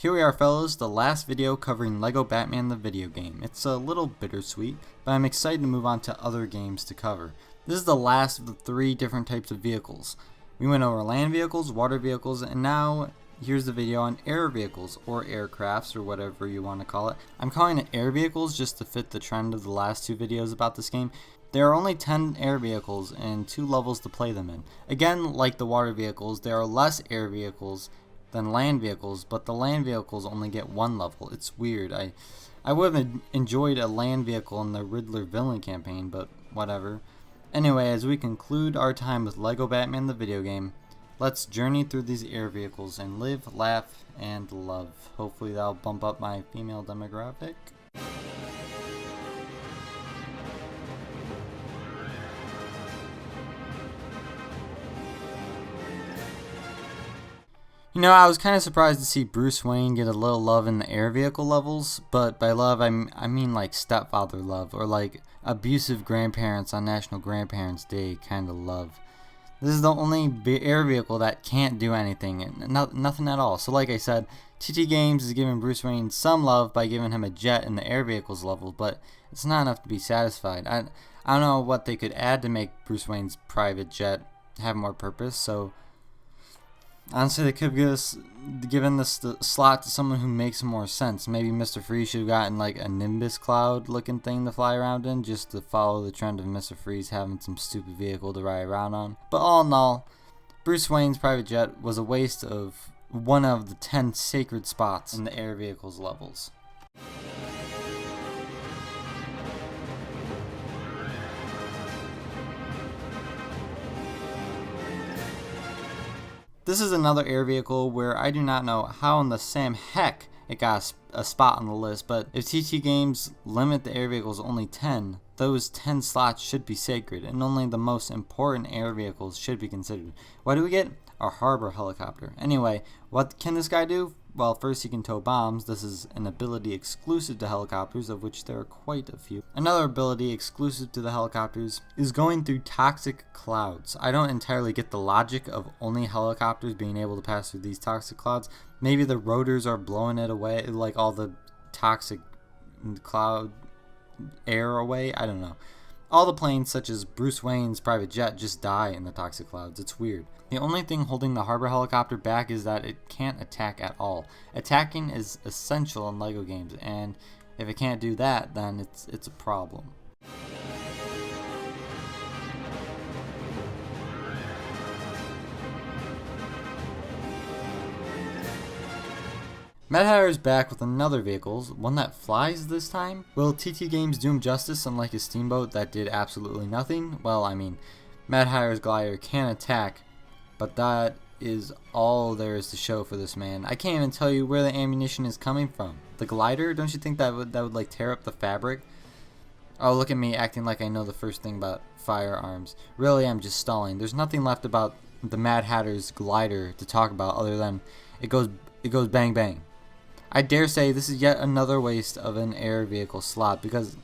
Here we are, fellas, the last video covering LEGO Batman the video game. It's a little bittersweet, but I'm excited to move on to other games to cover. This is the last of the 3 different types of vehicles. We went over land vehicles, water vehicles, and now here's the video on air vehicles, or aircrafts, or whatever you want to call it. I'm calling it air vehicles just to fit the trend of the last 2 videos about this game. There are only 10 air vehicles and 2 levels to play them in. Again, like the water vehicles, there are less air vehicles than land vehicles, but the land vehicles only get 1 level. It's weird. I would have enjoyed a land vehicle in the Riddler villain campaign, but whatever. Anyway, as we conclude our time with LEGO Batman the video game, let's journey through these air vehicles and live, laugh, and love. Hopefully that'll bump up my female demographic. You know, I was kind of surprised to see Bruce Wayne get a little love in the air vehicle levels, but by love I mean like stepfather love, or like abusive grandparents on National Grandparents Day kind of love. This is the only air vehicle that can't do anything, nothing at all. So like I said, TT Games is giving Bruce Wayne some love by giving him a jet in the air vehicles level, but it's not enough to be satisfied. I don't know what they could add to make Bruce Wayne's private jet have more purpose, so honestly, they could have given this slot to someone who makes more sense. Maybe Mr. Freeze should have gotten like a Nimbus cloud looking thing to fly around in, just to follow the trend of Mr. Freeze having some stupid vehicle to ride around on. But all in all, Bruce Wayne's private jet was a waste of one of the 10 sacred spots in the air vehicles levels. This is another air vehicle where I do not know how in the Sam heck it got a spot on the list, but if TT Games limit the air vehicles to only 10, those 10 slots should be sacred, and only the most important air vehicles should be considered. What do we get? A harbor helicopter. Anyway, what can this guy do? Well, first he can tow bombs. This is an ability exclusive to helicopters, of which there are quite a few. Another ability exclusive to the helicopters is going through toxic clouds. I don't entirely get the logic of only helicopters being able to pass through these toxic clouds. Maybe the rotors are blowing it away, like all the toxic cloud air away. I don't know. All the planes, such as Bruce Wayne's private jet, just die in the toxic clouds. It's weird. The only thing holding the harbor helicopter back is that it can't attack at all. Attacking is essential in LEGO games, and if it can't do that, then it's a problem. Mad Hatter is back with another vehicle, one that flies this time. Will TT Games do him justice, unlike his steamboat that did absolutely nothing? Well, I mean, Mad Hatter's glider can attack, but that is all there is to show for this man. I can't even tell you where the ammunition is coming from. The glider? Don't you think that would like tear up the fabric? Oh, look at me acting like I know the first thing about firearms. Really, I'm just stalling. There's nothing left about the Mad Hatter's glider to talk about other than it goes bang bang. I dare say this is yet another waste of an air vehicle slot because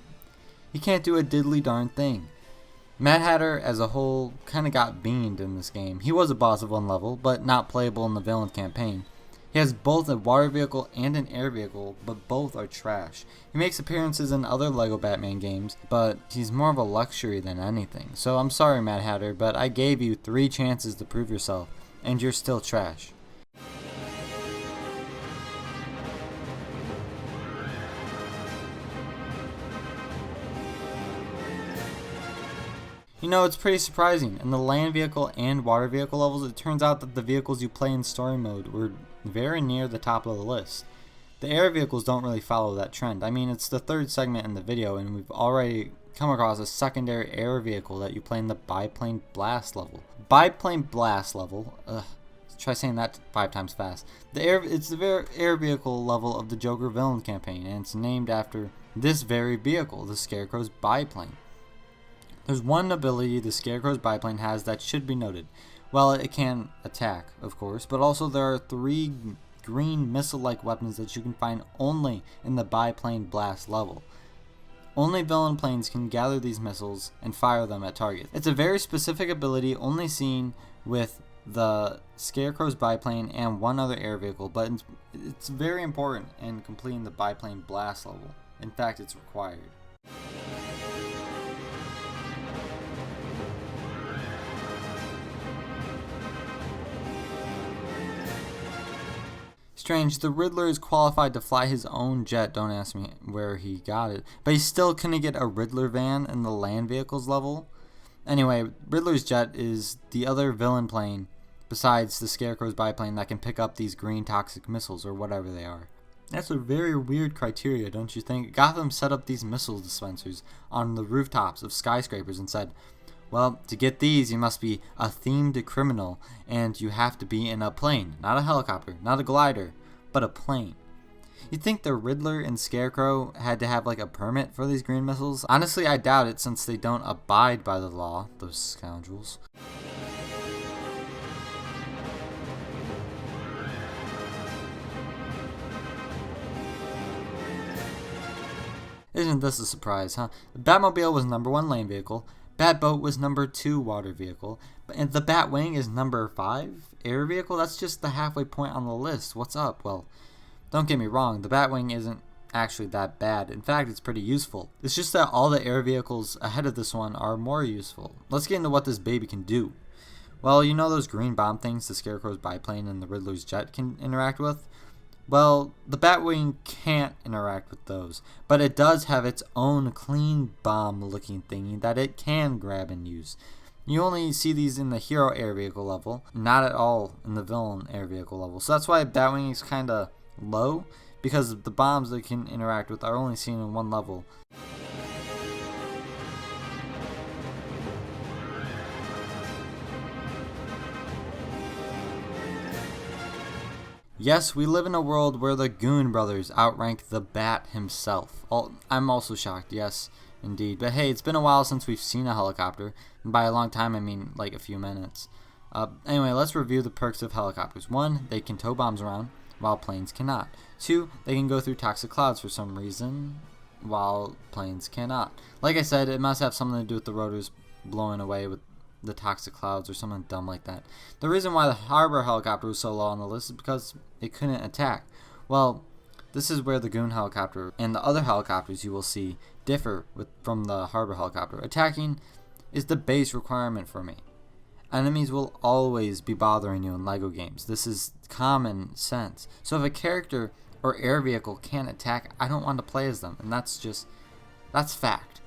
he can't do a diddly darn thing. Mad Hatter as a whole kinda got beamed in this game. He was a boss of 1 level, but not playable in the villain campaign. He has both a water vehicle and an air vehicle, but both are trash. He makes appearances in other LEGO Batman games, but he's more of a luxury than anything. So I'm sorry, Mad Hatter, but I gave you 3 chances to prove yourself, and you're still trash. You know, it's pretty surprising. In the land vehicle and water vehicle levels, it turns out that the vehicles you play in story mode were very near the top of the list. The air vehicles don't really follow that trend. I mean, it's the 3rd segment in the video, and we've already come across a secondary air vehicle that you play in the biplane blast level. Biplane blast level, try saying that 5 times fast. It's the air vehicle level of the Joker villain campaign, and it's named after this very vehicle, the Scarecrow's biplane. There's one ability the Scarecrow's biplane has that should be noted. Well, it can attack, of course, but also there are 3 green missile-like weapons that you can find only in the biplane blast level. Only villain planes can gather these missiles and fire them at targets. It's a very specific ability only seen with the Scarecrow's biplane, and one other air vehicle, but it's very important in completing the biplane blast level. In fact, it's required. Strange, the Riddler is qualified to fly his own jet, don't ask me where he got it, but he still couldn't get a Riddler van in the land vehicles level. Anyway, Riddler's jet is the other villain plane besides the Scarecrow's biplane that can pick up these green toxic missiles or whatever they are. That's a very weird criteria, don't you think? Gotham set up these missile dispensers on the rooftops of skyscrapers and said, well, to get these you must be a themed criminal and you have to be in a plane, not a helicopter, not a glider, but a plane. You'd think the Riddler and Scarecrow had to have like a permit for these green missiles? Honestly, I doubt it since they don't abide by the law, those scoundrels. Isn't this a surprise, huh? The Batmobile was number 1 land vehicle, Batboat was number 2 water vehicle, and the Batwing is number 5 air vehicle? That's just the halfway point on the list. What's up? Well, don't get me wrong, the Batwing isn't actually that bad. In fact, it's pretty useful. It's just that all the air vehicles ahead of this one are more useful. Let's get into what this baby can do. Well, you know those green bomb things the Scarecrow's biplane and the Riddler's jet can interact with? Well, the Batwing can't interact with those, but it does have its own clean bomb-looking thingy that it can grab and use. You only see these in the hero air vehicle level, not at all in the villain air vehicle level. So that's why Batwing is kind of low, because the bombs they can interact with are only seen in one level. Yes, we live in a world where the Goon brothers outrank the Bat himself. I'm also shocked, yes, indeed. But hey, it's been a while since we've seen a helicopter. And by a long time, I mean like a few minutes. Anyway, let's review the perks of helicopters. 1, they can tow bombs around, while planes cannot. 2, they can go through toxic clouds for some reason, while planes cannot. Like I said, it must have something to do with the rotors blowing away with the toxic clouds or something dumb like that. The reason why the harbor helicopter was so low on the list is because it couldn't attack. Well, this is where the Goon helicopter and the other helicopters you will see differ from the harbor helicopter. Attacking is the base requirement for me. Enemies will always be bothering you in LEGO games. This is common sense. So if a character or air vehicle can't attack, I don't want to play as them. And that's fact.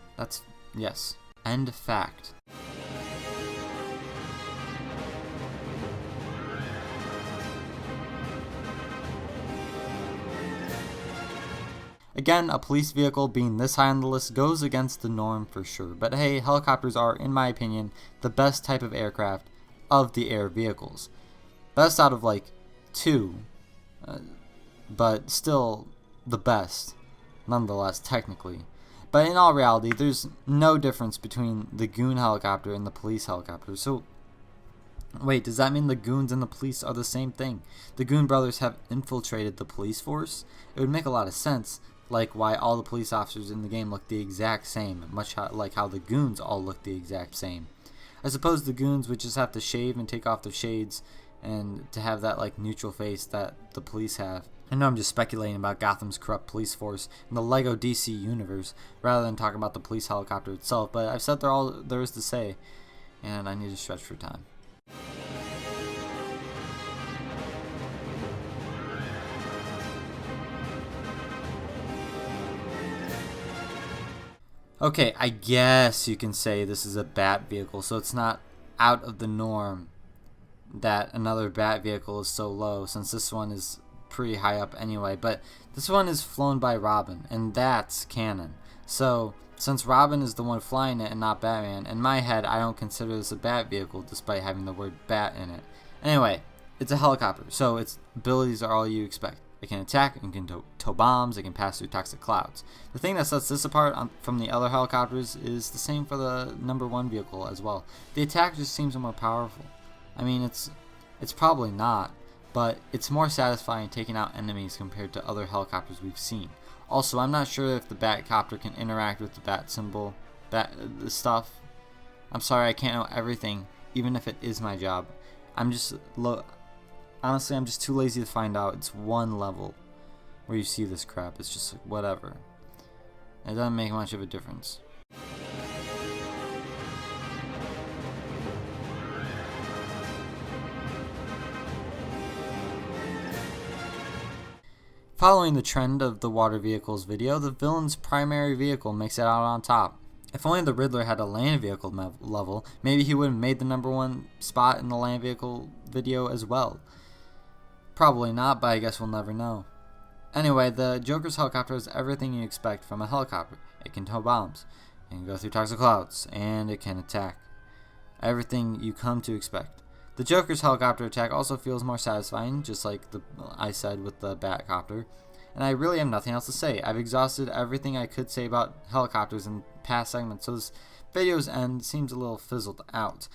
Yes. End fact. Again, a police vehicle being this high on the list goes against the norm for sure. But hey, helicopters are, in my opinion, the best type of aircraft of the air vehicles. Best out of like 2, but still the best, nonetheless, technically. But in all reality, there's no difference between the Goon helicopter and the police helicopter. So, wait, does that mean the Goons and the police are the same thing? The Goon brothers have infiltrated the police force? It would make a lot of sense. Like why all the police officers in the game look the exact same, much like how the Goons all look the exact same. I suppose the Goons would just have to shave and take off their shades and to have that like neutral face that the police have. I know I'm just speculating about Gotham's corrupt police force in the LEGO DC universe rather than talking about the police helicopter itself, but I've said all there is to say, and I need to stretch for time. Okay, I guess you can say this is a Bat vehicle, so it's not out of the norm that another Bat vehicle is so low, since this one is pretty high up anyway. But this one is flown by Robin, and that's canon. So, since Robin is the one flying it and not Batman, in my head I don't consider this a Bat vehicle despite having the word Bat in it. Anyway, it's a helicopter, so its abilities are all you expect. It can attack, it can tow bombs, it can pass through toxic clouds. The thing that sets this apart from the other helicopters is the same for the number 1 vehicle as well. The attack just seems more powerful. I mean, it's probably not, but it's more satisfying taking out enemies compared to other helicopters we've seen. Also, I'm not sure if the Batcopter can interact with the Bat symbol, the stuff. I'm sorry, I can't know everything, even if it is my job. honestly, I'm just too lazy to find out. It's one level where you see this crap. It's just like, whatever. It doesn't make much of a difference. Following the trend of the water vehicles video, the villain's primary vehicle makes it out on top. If only the Riddler had a land vehicle level, maybe he would have made the #1 spot in the land vehicle video as well. Probably not, but I guess we'll never know. Anyway, the Joker's helicopter is everything you expect from a helicopter. It can tow bombs, it can go through toxic clouds, and it can attack. Everything you come to expect. The Joker's helicopter attack also feels more satisfying, just like I said with the Batcopter. And I really have nothing else to say. I've exhausted everything I could say about helicopters in past segments, so this video's end seems a little fizzled out.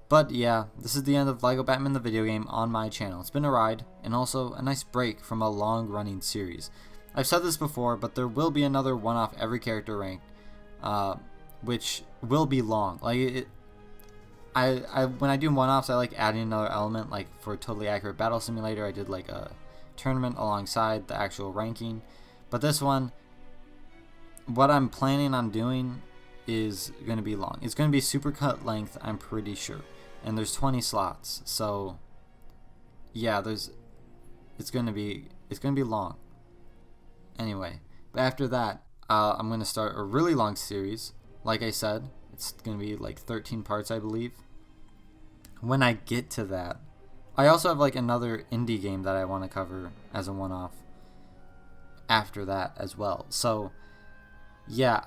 But yeah, this is the end of LEGO Batman the video game on my channel. It's been a ride, and also a nice break from a long-running series. I've said this before, but there will be another one-off every character ranked, which will be long. Like when I do one-offs, I like adding another element. Like for Totally Accurate Battle Simulator, I did like a tournament alongside the actual ranking. But this one, what I'm planning on doing is going to be long. It's going to be supercut length, I'm pretty sure. And there's 20 slots. So yeah, it's going to be long. Anyway, but after that, I'm going to start a really long series. Like I said, it's going to be like 13 parts, I believe. When I get to that, I also have like another indie game that I want to cover as a one-off after that as well. So yeah,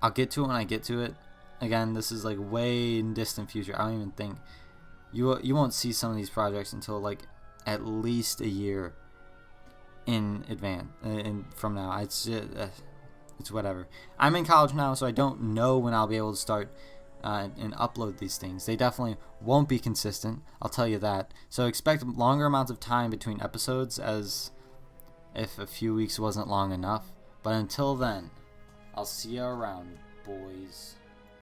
I'll get to it when I get to it. Again, this is like way in distant future. I don't even think you won't see some of these projects until like at least a year in advance. From now, it's whatever. I'm in college now, so I don't know when I'll be able to start and upload these things. They definitely won't be consistent, I'll tell you that. So expect longer amounts of time between episodes, as if a few weeks wasn't long enough. But until then, I'll see you around, boys.